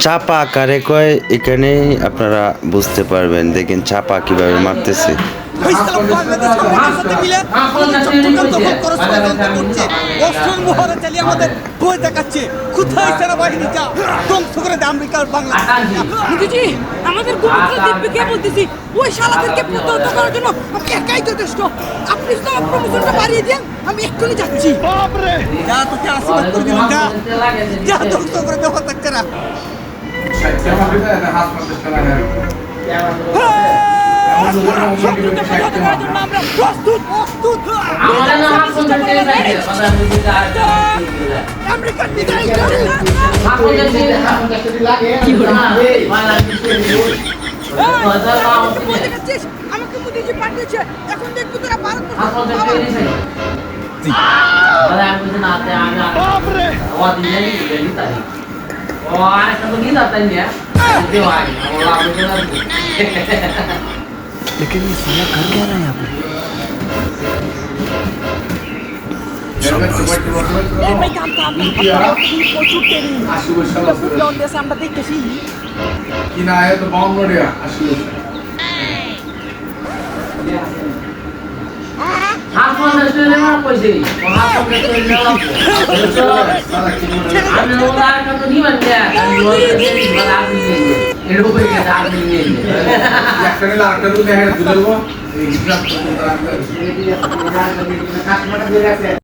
চাপা আকারে কয় এখানেই আপনারা বুঝতে পারবেন। দেখেন চাপা কিভাবে মারতেছে। আমাদের কে বলতেছি ওই শালাদেরকে প্রতিহত করার জন্য আমি একাই যথেষ্ট। আপনি শুধু আমার প্রমোশনটা বাড়িয়ে দেন, আমি এক্ষুনি যাচ্ছি। বাপরে যা তোকে আশীর্বাদ করে দিলাম, যা যা ধ্বংস করে দেওয়া থাকছে না। আমাকে মোদিজি পাঠিয়েছে, এখন দেখবো তোরা ভারত लेकिन ये साला कर क्या रहा है यहाँ पे? আমরা দেখতেছি কিনা আয় তো বাউন্ডারিয়া আসলে হাত মনে চলে না কইছি হাত মনে চলে না আমি ওরা কত দিবেন না এর উপরে গেছে আর নিয়ে একটা না আরেকটা তো দেখা দিলবো এই হিসাব করতে